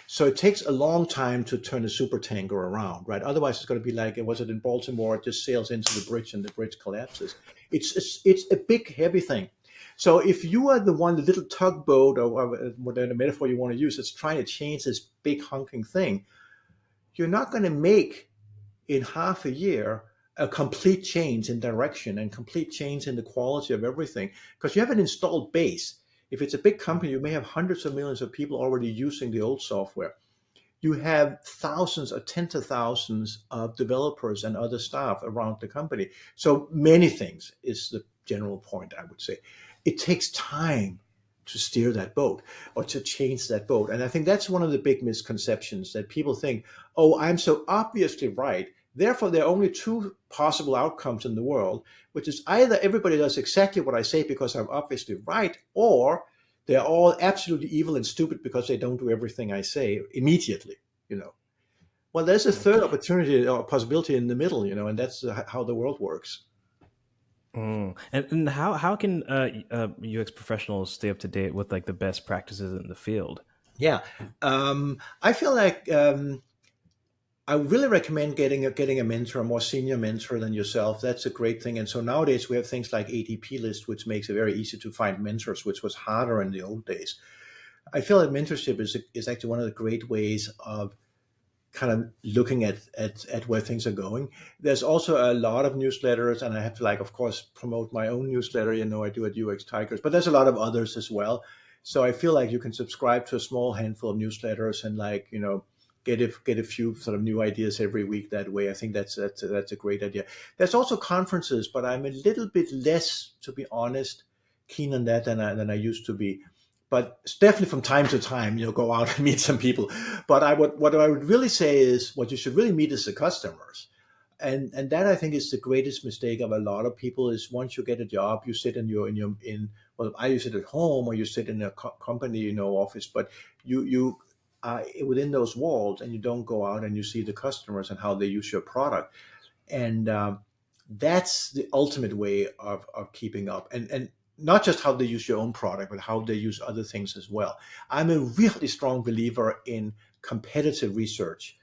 So it takes a long time to turn a super tanker around, right? Otherwise, it's going to be like, was it in Baltimore? It just sails into the bridge and the bridge collapses. It's a big, heavy thing. So if you are the one, the little tugboat, or whatever metaphor you want to use, that's trying to change this big hunking thing, you're not going to make in half a year a complete change in direction and complete change in the quality of everything because you have an installed base. If it's a big company, you may have hundreds of millions of people already using the old software. You have thousands or tens of thousands of developers and other staff around the company. So many things is the general point, I would say. It takes time to steer that boat or to change that boat. And I think that's one of the big misconceptions that people think, oh, I'm so obviously right. Therefore, there are only two possible outcomes in the world, which is either everybody does exactly what I say because I'm obviously right, or they're all absolutely evil and stupid because they don't do everything I say immediately, you know. Well, there's a third opportunity or possibility in the middle, and that's how the world works. And how can UX professionals stay up to date with like the best practices in the field? Yeah. I feel like I really recommend getting a mentor, a more senior mentor than yourself. That's a great thing. And so nowadays we have things like ADP list, which makes it very easy to find mentors, which was harder in the old days. I feel that mentorship is actually one of the great ways of kind of looking at where things are going. There's also a lot of newsletters, and I have to, like, of course, promote my own newsletter. I do at UX Tigers, but there's a lot of others as well. So I feel like you can subscribe to a small handful of newsletters and, like, get a few sort of new ideas every week that way. I think that's a great idea. There's also conferences, but I'm a little bit less, to be honest, keen on that than I used to be. But it's definitely from time to time, go out and meet some people. But what I would really say is what you should really meet is the customers. And that, I think, is the greatest mistake of a lot of people. Is once you get a job, you sit in well, I use it at home, or you sit in a company, office, but you are within those walls, and you don't go out and you see the customers and how they use your product. And that's the ultimate way of keeping up. And not just how they use your own product, but how they use other things as well. I'm a really strong believer in competitive research,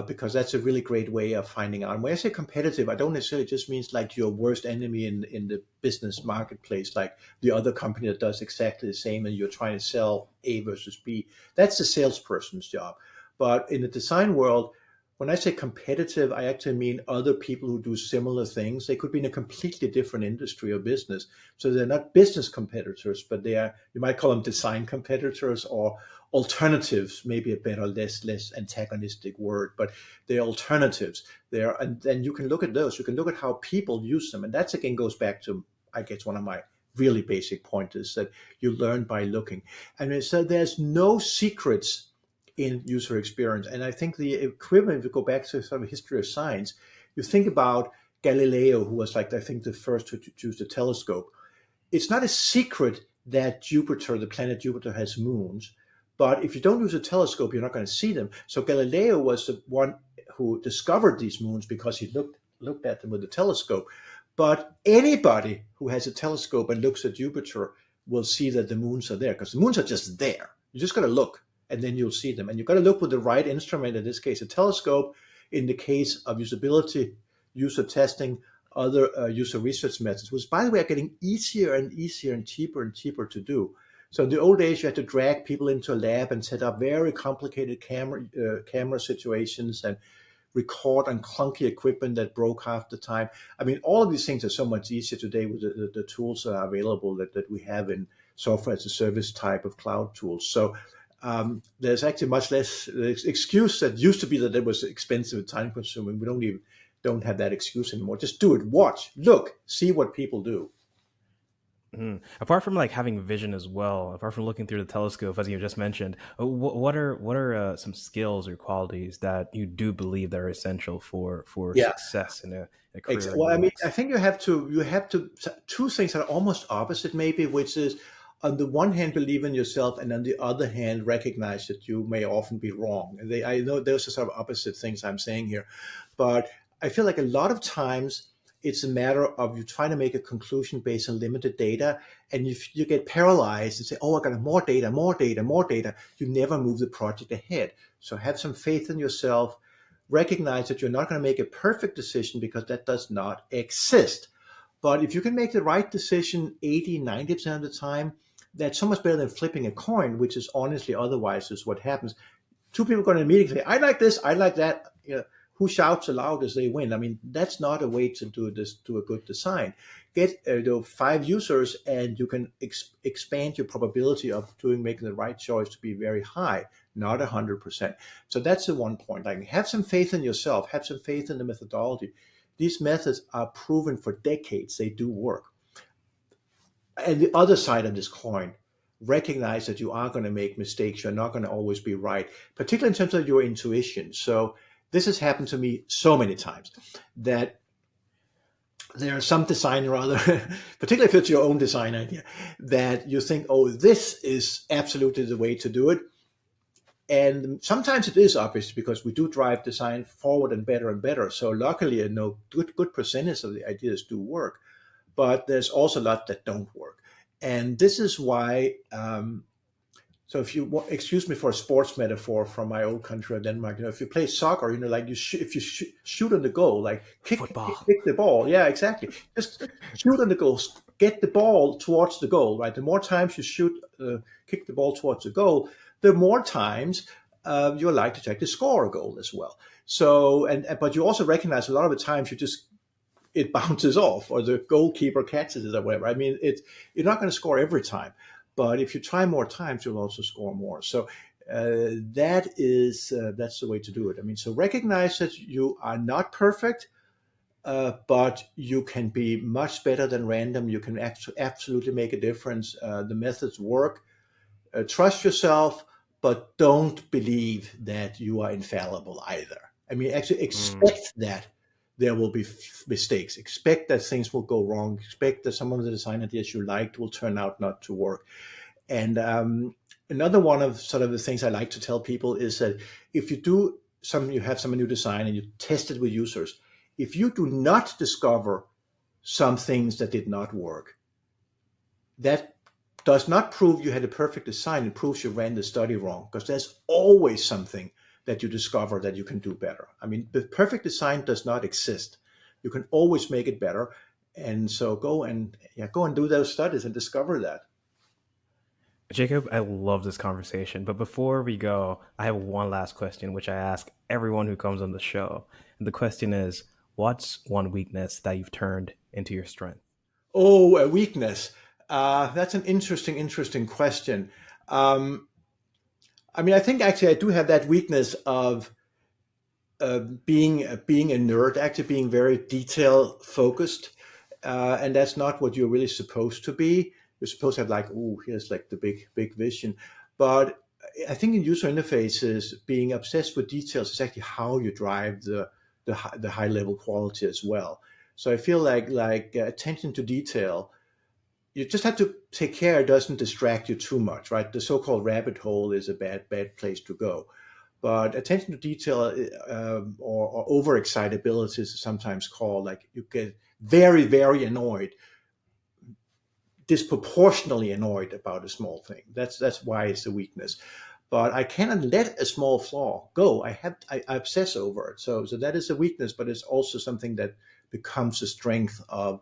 because that's a really great way of finding out. And when I say competitive, I don't necessarily just means like your worst enemy in the business marketplace, like the other company that does exactly the same and you're trying to sell A versus B. That's the salesperson's job. But in the design world, when I say competitive, I actually mean other people who do similar things. They could be in a completely different industry or business. So they're not business competitors, but they are, you might call them design competitors, or alternatives, maybe a better, less antagonistic word, but they're alternatives there. And then you can look at those. You can look at how people use them. And that's, again, goes back to, I guess, one of my really basic point is that you learn by looking. And so there's no secrets in user experience. And I think the equivalent, if you go back to sort of history of science, you think about Galileo, who was like, I think, the first to use the telescope. It's not a secret that Jupiter, the planet Jupiter, has moons. But if you don't use a telescope, you're not going to see them. So Galileo was the one who discovered these moons because he looked at them with a telescope. But anybody who has a telescope and looks at Jupiter will see that the moons are there, because the moons are just there. You just got to look, and then you'll see them. And you've got to look with the right instrument, in this case, a telescope. In the case of usability, user testing, other user research methods, which, by the way, are getting easier and easier and cheaper to do. So in the old days, you had to drag people into a lab and set up very complicated camera situations and record on clunky equipment that broke half the time. I mean, all of these things are so much easier today with the tools that are available that we have in software as a service type of cloud tools. So there's actually much less excuse that used to be that it was expensive and time consuming. We don't have that excuse anymore. Just do it. Watch, look, see what people do. Apart from like having vision as well, apart from looking through the telescope, as you just mentioned, what are some skills or qualities that you do believe that are essential for Yeah. success in a career in Well, I mean, I UX? think you have to two things that are almost opposite, maybe, which is on the one hand believe in yourself, and on the other hand recognize that you may often be wrong. I know those are sort of opposite things I'm saying here, but I feel like a lot of times it's a matter of you trying to make a conclusion based on limited data, and if you get paralyzed and say, "Oh, I got more data, more data, more data," you never move the project ahead. So have some faith in yourself. Recognize that you're not going to make a perfect decision because that does not exist. But if you can make the right decision 80, 90% of the time, that's so much better than flipping a coin, which is honestly otherwise is what happens. Two people go in a meeting and say, I like this, I like that. You know, who shouts the loudest, they win. I mean, that's not a way to do this, to a good design. Get 5 users and you can expand your probability of making the right choice to be very high, not 100%. So that's the one point. Like, have some faith in yourself, have some faith in the methodology. These methods are proven for decades. They do work. And the other side of this coin, recognize that you are going to make mistakes. You're not going to always be right, particularly in terms of your intuition. So this has happened to me so many times that there are some design or other, particularly if it's your own design idea, that you think, oh, this is absolutely the way to do it. And sometimes it is obvious because we do drive design forward and better and better. So luckily, good percentage of the ideas do work, but there's also a lot that don't work. And this is why, so if you excuse me for a sports metaphor from my old country of Denmark, if you play soccer, like if you shoot on the goal, like Football. kick the ball. Yeah, exactly. Just shoot on the goal, get the ball towards the goal, right? The more times you kick the ball towards the goal, the more times you're likely to actually score a goal as well. So, but you also recognize a lot of the times it bounces off or the goalkeeper catches it or whatever. I mean, you're not going to score every time, but if you try more times, you'll also score more. So that's the way to do it. I mean, so recognize that you are not perfect, but you can be much better than random. You can absolutely make a difference. The methods work. Trust yourself, but don't believe that you are infallible either. I mean, actually Mm. expect that there will be mistakes. Expect that things will go wrong. Expect that some of the design ideas you liked will turn out not to work. And another one of sort of the things I like to tell people is that if you have some new design and you test it with users, if you do not discover some things that did not work, that does not prove you had a perfect design. It proves you ran the study wrong, because there's always something that you discover that you can do better. I mean, the perfect design does not exist. You can always make it better. And so go and do those studies and discover that. Jacob, I love this conversation. But before we go, I have one last question, which I ask everyone who comes on the show. And the question is, what's one weakness that you've turned into your strength? Oh, a weakness. That's an interesting question. Um, I mean, I think actually I do have that weakness of being a nerd, actually being very detail focused. and that's not what you're really supposed to be. You're supposed to have like, oh, here's like the big vision. But I think in user interfaces, being obsessed with details is actually how you drive the high level quality as well. So I feel like attention to detail, you just have to take care it doesn't distract you too much, right? The so-called rabbit hole is a bad place to go. But attention to detail, or overexcitability is sometimes called, like you get very annoyed, disproportionately annoyed about a small thing. That's why it's a weakness. But I cannot let a small flaw go. I obsess over it. So that is a weakness, but it's also something that becomes a strength of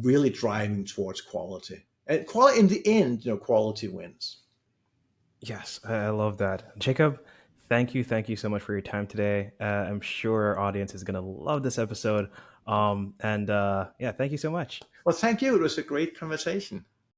really driving towards quality. And quality in the end, quality wins. Yes, I love that. Jacob, thank you so much for your time today. I'm sure our audience is going to love this episode. And yeah, thank you so much. Well, thank you. It was a great conversation.